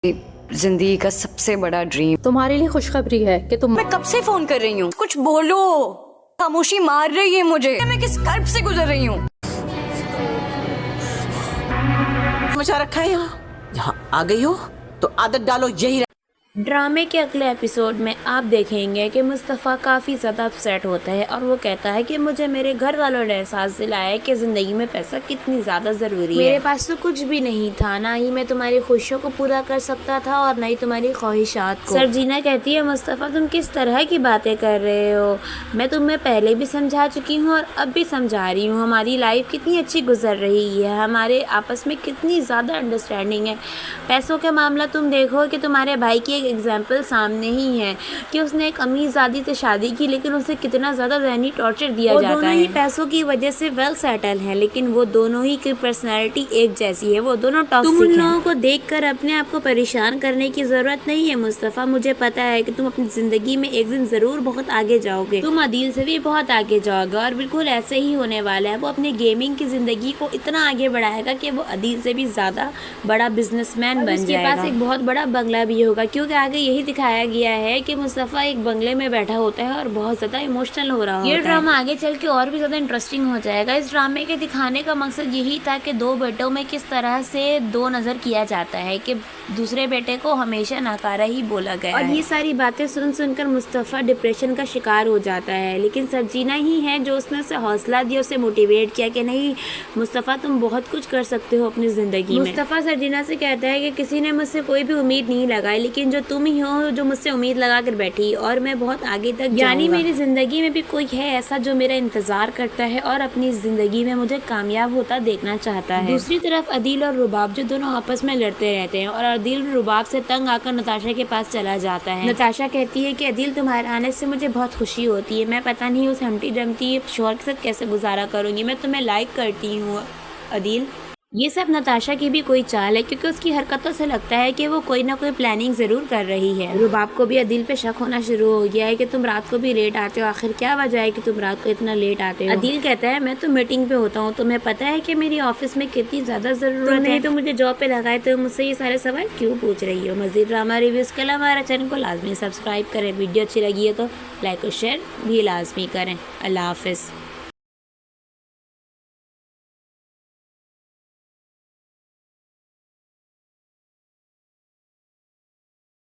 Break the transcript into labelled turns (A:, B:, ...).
A: जिंदगी का सबसे बड़ा ड्रीम।
B: तुम्हारे लिए खुशखबरी है कि तुम
A: मैं कब से फोन कर रही हूँ, कुछ बोलो। खामोशी मार रही है मुझे। मैं किस कर्ब से गुजर रही हूँ।
C: मचा रखा है यहाँ आ गई हो तो आदत डालो यही।
B: ड्रामे के अगले एपिसोड में आप देखेंगे कि मुस्तफ़ा काफ़ी ज़्यादा अपसेट होता है और वो कहता है कि मुझे मेरे घर वालों ने एहसास दिलाया है कि ज़िंदगी में पैसा कितनी ज़्यादा ज़रूरी है। मेरे पास तो कुछ भी नहीं था, ना ही मैं तुम्हारी खुशियों को पूरा कर सकता था और ना ही तुम्हारी ख्वाहिशात को। सरजीना कहती है मुस्तफ़ा तुम किस तरह की बातें कर रहे हो, मैं तुम्हें पहले भी समझा चुकी हूँ और अब भी समझा रही हूँ। हमारी लाइफ कितनी अच्छी गुजर रही है, हमारे आपस में कितनी ज़्यादा अंडरस्टैंडिंग है। पैसों का मामला तुम देखो कि तुम्हारे भाई की एग्जाम्पल सामने ही है कि उसने एक अमीरजादी से शादी की, लेकिन उसे कितना ज़्यादा ज़हनी टॉर्चर दिया जाता है। वो दोनों ही पैसों की वजह से वेल सेटल हैं, लेकिन वो दोनों ही की पर्सनैलिटी एक जैसी है, वो दोनों टॉक्सिक हैं। तुम उन लोगों को देखकर अपने आप को परेशान करने की ज़रूरत नहीं है मुस्तफ़ा। मुझे पता है कि तुम अपनी ज़िंदगी में एक दिन ज़रूर बहुत आगे जाओगे, तुम अदील से भी बहुत आगे जाओगे और बिल्कुल ऐसे ही होने वाला है। वो अपनी गेमिंग की ज़िंदगी को इतना आगे बढ़ाएगा कि वो अदील से भी ज़्यादा बड़ा बिजनेसमैन बन जाएगा। उसके पास एक बहुत बड़ा बंगला भी होगा, क्योंकि आगे यही दिखाया गया है कि मुस्तफ़ा एक बंगले में बैठा होता है और बहुत ज़्यादा इमोशनल हो रहा होता है। ये ड्रामा आगे चल के और भी ज़्यादा इंटरेस्टिंग हो जाएगा। इस ड्रामे के दिखाने का मकसद यही था कि दो बेटों में किस तरह से दो नज़र किया जाता है कि दूसरे बेटे को हमेशा नकारा ही बोला गया और ये सारी बातें सुन सुनकर मुस्तफ़ा डिप्रेशन का शिकार हो जाता है, लेकिन सरजीना ही है जो उसने उसे हौसला दिया, उसे मोटिवेट किया कि नहीं मुस्तफ़ा तुम बहुत कुछ कर सकते हो अपनी ज़िंदगी में। मुस्तफ़ा सरजीना से कहता है कि किसी ने मुझसे कोई भी उम्मीद नहीं लगाई, लेकिन जो तुम ही हो जो मुझसे उम्मीद लगा कर बैठी और मैं बहुत आगे तक यानी मेरी ज़िंदगी में भी कोई है ऐसा जो मेरा इंतज़ार करता है और अपनी ज़िंदगी में मुझे कामयाब होता देखना चाहता है। दूसरी तरफ अदील और रुबाब जो दोनों आपस में लड़ते रहते हैं और अदील रुबाब से तंग आकर नताशा के पास चला जाता है। नताशा कहती है कि अदील तुम्हारे आने से मुझे बहुत खुशी होती है, मैं पता नहीं उस हमटी डमटी शोहर के साथ कैसे गुजारा करूँगी, मैं तुम्हें लाइक करती हूँ अदील। ये सब नताशा की भी कोई चाल है, क्योंकि उसकी हरकतों से लगता है कि वो कोई ना कोई प्लानिंग ज़रूर कर रही है। रुबाब को भी अदील पे शक होना शुरू हो गया है कि तुम रात को भी लेट आते हो, आखिर क्या वजह है कि तुम रात को इतना लेट आते हो। अदील कहता है मैं तो मीटिंग पे होता हूँ, तुम्हें पता है कि मेरी ऑफिस में कितनी ज़्यादा ज़रूरत है, तो मुझे जॉब पे लगाए तो मुझसे ये सारे सवाल क्यों पूछ रही हो। मज़ीद ड्रामा रिव्यूज़ के लिए हमारे चैनल को लाजमी सब्सक्राइब करें, वीडियो अच्छी लगी है तो लाइक और शेयर भी लाजमी करें। अल्लाह हाफिज़।